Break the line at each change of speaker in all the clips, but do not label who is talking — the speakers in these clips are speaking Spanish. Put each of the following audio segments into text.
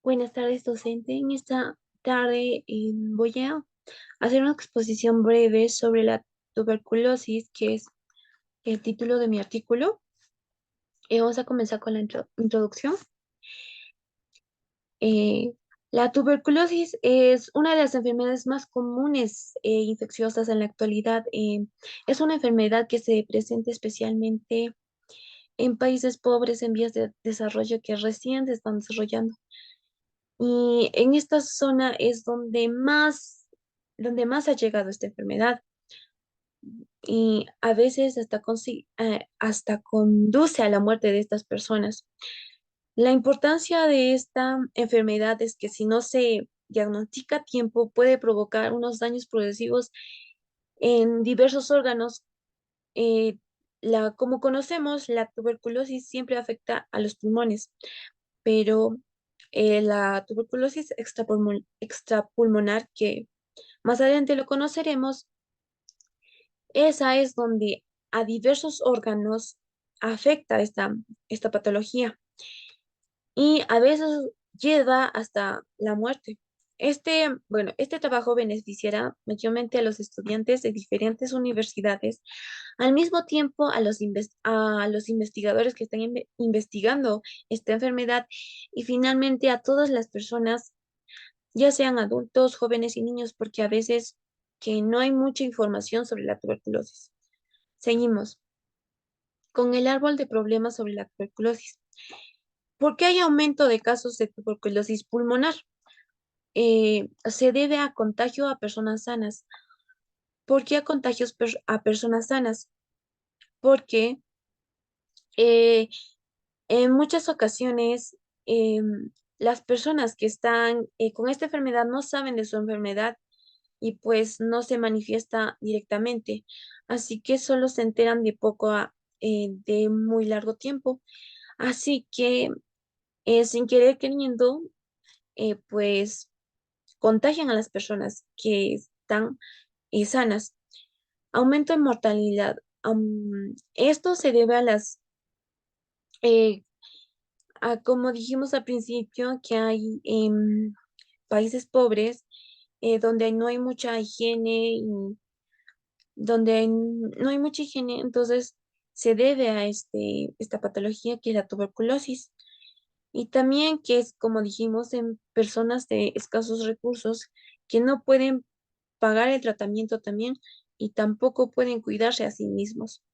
Buenas tardes, docente. En esta tarde voy a hacer una exposición breve sobre la tuberculosis, que es el título de mi artículo. Vamos a comenzar con la introducción. Eh, la tuberculosis es una de las enfermedades más comunes e infecciosas en la actualidad. Es una enfermedad que se presenta especialmente en países pobres en vías de desarrollo que recién se están desarrollando. Y en esta zona es donde más ha llegado esta enfermedad y a veces hasta conduce a la muerte de estas personas. La importancia de esta enfermedad es que si no se diagnostica a tiempo puede provocar unos daños progresivos en diversos órganos. Eh, como conocemos, la tuberculosis siempre afecta a los pulmones, pero la tuberculosis extrapulmonar, que más adelante lo conoceremos, esa es donde a diversos órganos afecta esta patología y a veces lleva hasta la muerte. Este trabajo beneficiará mayormente a los estudiantes de diferentes universidades, al mismo tiempo a los investigadores que están investigando esta enfermedad y finalmente a todas las personas, ya sean adultos, jóvenes y niños, porque a veces que no hay mucha información sobre la tuberculosis. Seguimos con el árbol de problemas sobre la tuberculosis. ¿Por qué hay aumento de casos de tuberculosis pulmonar? Se debe a contagio a personas sanas. ¿Por qué a contagios a personas sanas? Porque eh, en muchas ocasiones las personas que están con esta enfermedad no saben de su enfermedad y pues no se manifiesta directamente. Así que solo se enteran de muy largo tiempo. Así que sin querer queriendo, pues contagian a las personas que están sanas. Aumento en mortalidad. Esto se debe eh, como dijimos al principio, que hay países pobres donde no hay mucha higiene y no hay mucha higiene, entonces se debe a esta patología que es la tuberculosis. Y también que es, como dijimos, en personas de escasos recursos que no pueden pagar el tratamiento también y tampoco pueden cuidarse a sí mismos.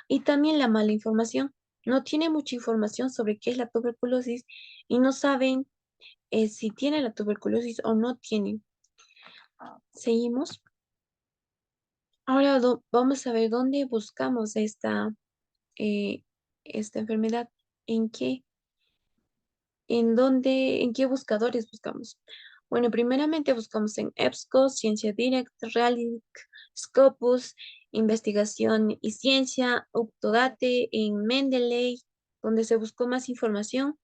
Y también la mala información. No tiene mucha información sobre qué es la tuberculosis y no saben si tienen la tuberculosis o no tienen. Seguimos. Ahora vamos a ver dónde buscamos eh, esta enfermedad. ¿En qué? ¿En qué buscadores buscamos? Bueno, primeramente buscamos en EBSCO, Ciencia Direct, Realic, Scopus, Investigación y Ciencia, Uptodate, en Mendeley, donde se buscó más información,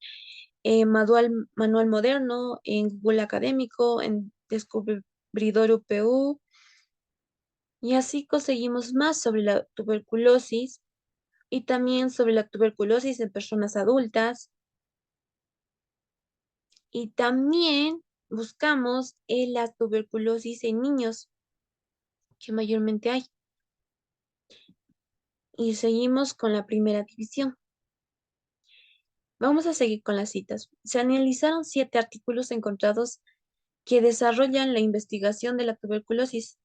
Manual Moderno, en Google Académico, en Descubridor UPU, y así conseguimos más sobre la tuberculosis y también sobre la tuberculosis en personas adultas. Y también buscamos la tuberculosis en niños, que mayormente hay. Y seguimos con la primera división. Vamos a seguir con las citas. Se analizaron 7 artículos encontrados que desarrollan la investigación de la tuberculosis.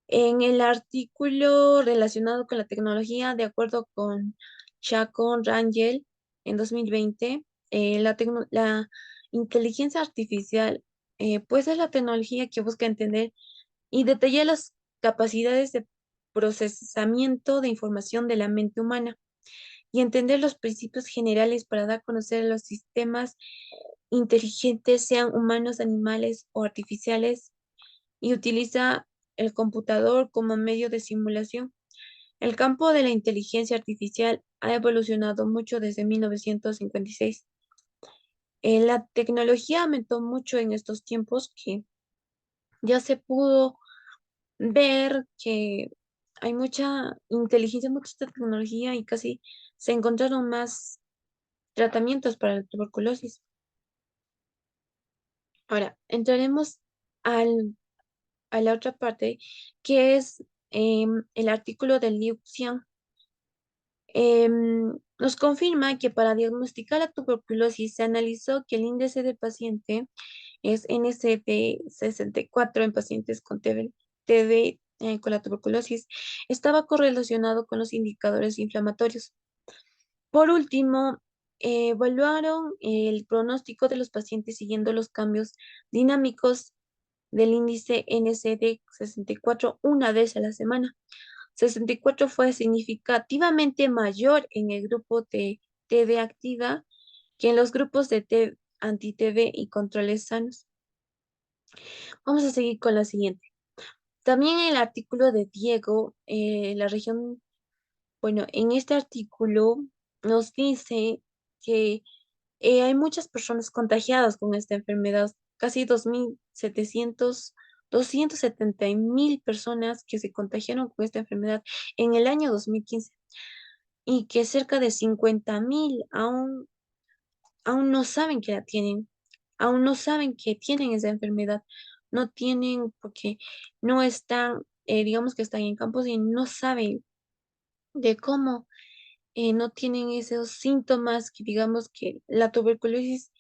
En el artículo relacionado con la tecnología, de acuerdo con Chacón Rangel, en 2020, la inteligencia artificial, pues es la tecnología que busca entender y detallar las capacidades de procesamiento de información de la mente humana y entender los principios generales para dar a conocer los sistemas inteligentes, sean humanos, animales o artificiales, y utiliza el computador como medio de simulación. El campo de la inteligencia artificial ha evolucionado mucho desde 1956. La tecnología aumentó mucho en estos tiempos que ya se pudo ver que hay mucha inteligencia, mucha tecnología y casi se encontraron más tratamientos para la tuberculosis. Ahora, entraremos al, a la otra parte, que es el artículo del Liu Xian. Nos confirma que para diagnosticar la tuberculosis se analizó que el índice del paciente es NCD 64 en pacientes con TB, con la tuberculosis, estaba correlacionado con los indicadores inflamatorios. Por último, evaluaron el pronóstico de los pacientes siguiendo los cambios dinámicos del índice NCD 64 una vez a la semana. 64 fue significativamente mayor en el grupo de TB activa que en los grupos de anti-TB y controles sanos. Vamos a seguir con la siguiente. También el artículo de Diego, la región, bueno, en este artículo nos dice que hay muchas personas contagiadas con esta enfermedad, casi 270.000 personas que se contagiaron con esta enfermedad en el año 2015 y que cerca de 50.000 aún no saben que la tienen, aún no saben que tienen esa enfermedad, no tienen porque no están, digamos que están en campos y no saben de cómo no tienen esos síntomas que digamos que la tuberculosis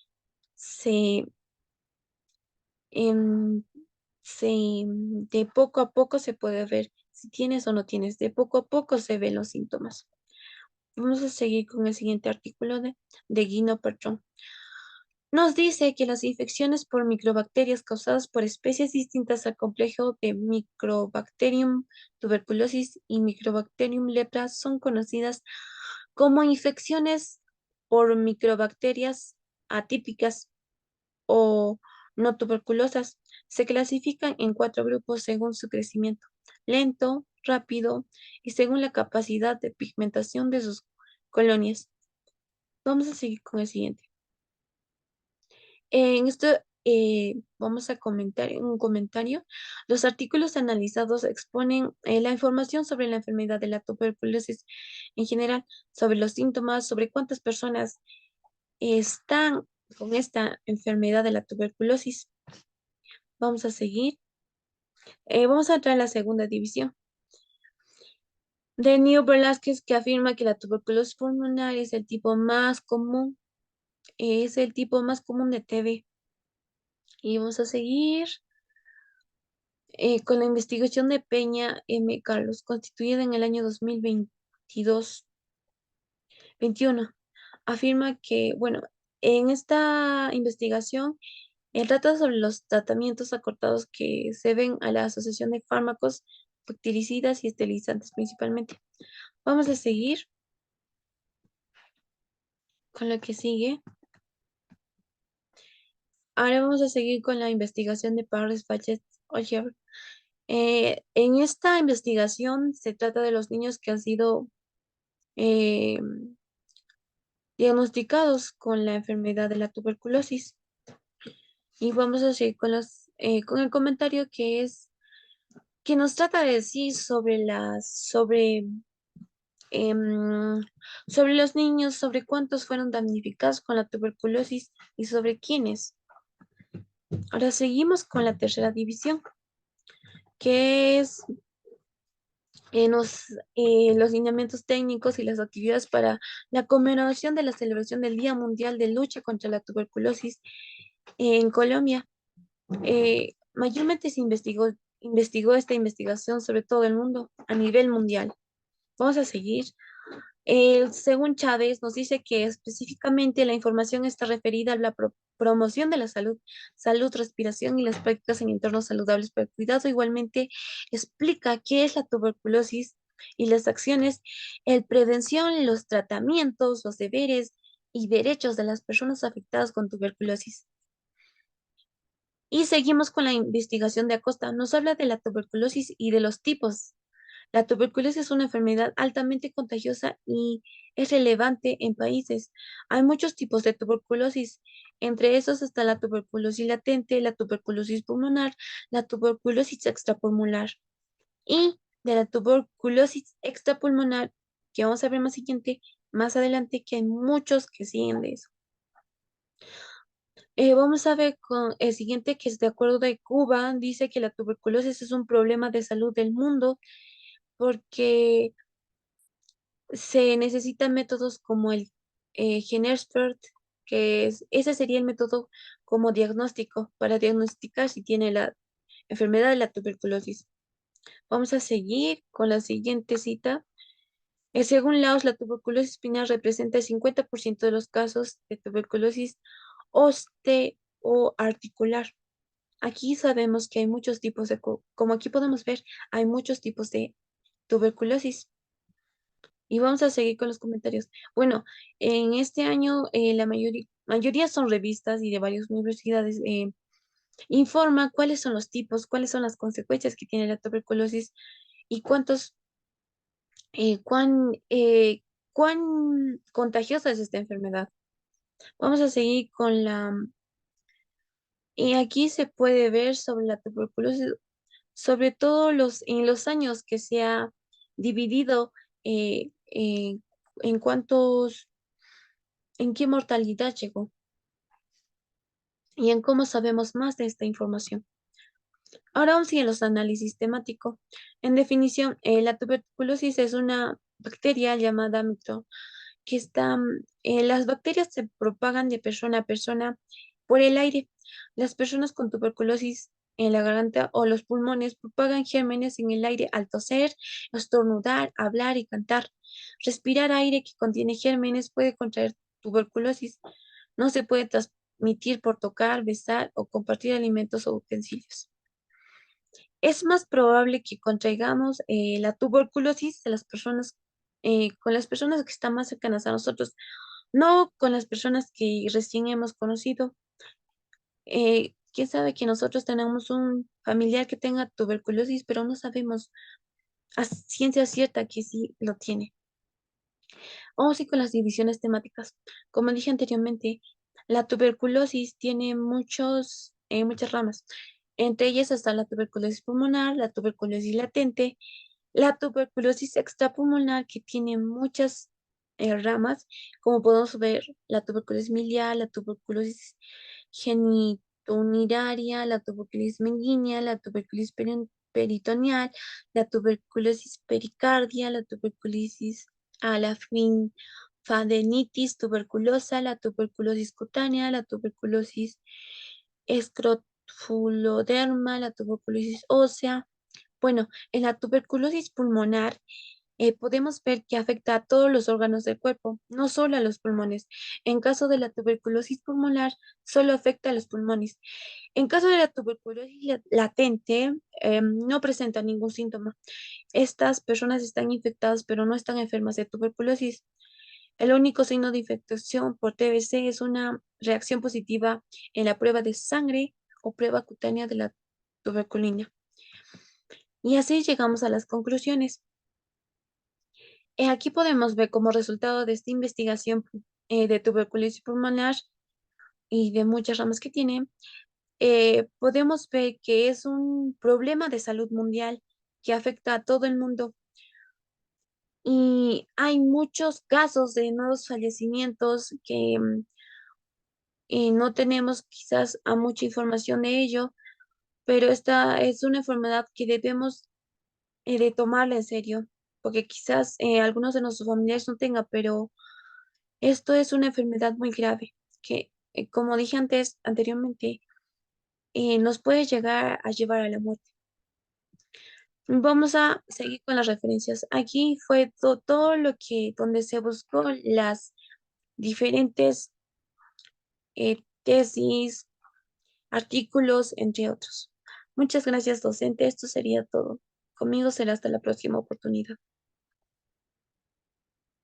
se, em, de poco a poco se puede ver si tienes o no tienes, de poco a poco se ven los síntomas. Vamos a seguir con el siguiente artículo de Guino Pertrón. Nos dice que las infecciones por microbacterias causadas por especies distintas al complejo de Microbacterium tuberculosis y Microbacterium lepra son conocidas como infecciones por microbacterias atípicas o no tuberculosas. Se clasifican en cuatro grupos según su crecimiento: lento, rápido y según la capacidad de pigmentación de sus colonias. Vamos a seguir con el siguiente. En esto vamos a comentar un comentario. Los artículos analizados exponen la información sobre la enfermedad de la tuberculosis en general, sobre los síntomas, sobre cuántas personas están con esta enfermedad de la tuberculosis. Vamos a seguir. Vamos a entrar a la segunda división. De Neo Velázquez, que afirma que la tuberculosis pulmonar es el tipo más común, de TB. Y vamos a seguir con la investigación de Peña M. Carlos, constituida en el año 2021. Afirma que, bueno, en esta investigación, él trata sobre los tratamientos acortados que se ven a la asociación de fármacos bactericidas y esterilizantes principalmente. Vamos a seguir con lo que sigue. Ahora vamos a seguir con la investigación de Paris Fachet Ogier. En esta investigación se trata de los niños que han sido eh, diagnosticados con la enfermedad de la tuberculosis. Y vamos a seguir con el comentario que nos trata de decir em, sobre los niños, sobre cuántos fueron damnificados con la tuberculosis y sobre quiénes. Ahora seguimos con la tercera división, que es los lineamientos técnicos y las actividades para la conmemoración de la celebración del Día Mundial de Lucha contra la Tuberculosis en Colombia. Mayormente investigó esta investigación sobre todo el mundo, a nivel mundial. Vamos a seguir. Según Chávez, nos dice que específicamente la información está referida a la promoción de la salud, respiración y las prácticas en entornos saludables para el cuidado. Igualmente explica qué es la tuberculosis y las acciones, el prevención, los tratamientos, los deberes y derechos de las personas afectadas con tuberculosis. Y seguimos con la investigación de Acosta. Nos habla de la tuberculosis y de los tipos. La tuberculosis es una enfermedad altamente contagiosa y es relevante en países. Hay muchos tipos de tuberculosis. Entre esos está la tuberculosis latente, la tuberculosis pulmonar, la tuberculosis extrapulmonar. Y de la tuberculosis extrapulmonar, que vamos a ver más adelante, que hay muchos que siguen de eso. Vamos a ver con el siguiente, que es de acuerdo de Cuba, dice que la tuberculosis es un problema de salud del mundo porque se necesitan métodos como el Genexpert, ese sería el método como diagnóstico para diagnosticar si tiene la enfermedad de la tuberculosis. Vamos a seguir con la siguiente cita. Según Laos, la tuberculosis espinal representa el 50% de los casos de tuberculosis osteoarticular. Aquí sabemos que hay muchos tipos como aquí podemos ver, hay muchos tipos de tuberculosis. Y vamos a seguir con los comentarios. Bueno, en este año la mayoría son revistas y de varias universidades informa cuáles son los tipos, cuáles son las consecuencias que tiene la tuberculosis y cuán contagiosa es esta enfermedad. Vamos a seguir con y aquí se puede ver sobre la tuberculosis, sobre todo en los años que se ha dividido en en qué mortalidad llegó y en cómo sabemos más de esta información. Ahora vamos a ir a los análisis temáticos. En definición, la tuberculosis es una bacteria llamada que las bacterias se propagan de persona a persona por el aire. Las personas con tuberculosis en la garganta o los pulmones propagan gérmenes en el aire al toser, estornudar, hablar y cantar. Respirar aire que contiene gérmenes puede contraer tuberculosis. No se puede transmitir por tocar, besar o compartir alimentos o utensilios. Es más probable que contraigamos la tuberculosis de las personas, con las personas que están más cercanas a nosotros, no con las personas que recién hemos conocido. Quién sabe que nosotros tenemos un familiar que tenga tuberculosis, pero no sabemos a ciencia cierta que sí lo tiene. Vamos a ir con las divisiones temáticas. Como dije anteriormente, la tuberculosis tiene muchas ramas. Entre ellas está la tuberculosis pulmonar, la tuberculosis latente, la tuberculosis extrapulmonar, que tiene muchas ramas, como podemos ver, la tuberculosis miliar, la tuberculosis genitourinaria, la tuberculosis sanguínea, la tuberculosis peritoneal, la tuberculosis pericardia, la tuberculosis a la linfadenitis tuberculosa, la tuberculosis cutánea, la tuberculosis escrofuloderma, la tuberculosis ósea. Bueno, en la tuberculosis pulmonar podemos ver que afecta a todos los órganos del cuerpo, no solo a los pulmones. En caso de la tuberculosis pulmonar, solo afecta a los pulmones. En caso de la tuberculosis latente, no presenta ningún síntoma. Estas personas están infectadas, pero no están enfermas de tuberculosis. El único signo de infección por TBC es una reacción positiva en la prueba de sangre o prueba cutánea de la tuberculina. Y así llegamos a las conclusiones. Aquí podemos ver como resultado de esta investigación de tuberculosis pulmonar y de muchas ramas que tiene, podemos ver que es un problema de salud mundial que afecta a todo el mundo y hay muchos casos de nuevos fallecimientos que no tenemos quizás a mucha información de ello, pero esta es una enfermedad que debemos de tomarla en serio, porque quizás algunos de nuestros familiares no tengan, pero esto es una enfermedad muy grave que, como dije anteriormente, nos puede llegar a llevar a la muerte. Vamos a seguir con las referencias. Aquí fue todo lo donde se buscó las diferentes tesis, artículos, entre otros. Muchas gracias, docente. Esto sería todo. Conmigo será hasta la próxima oportunidad.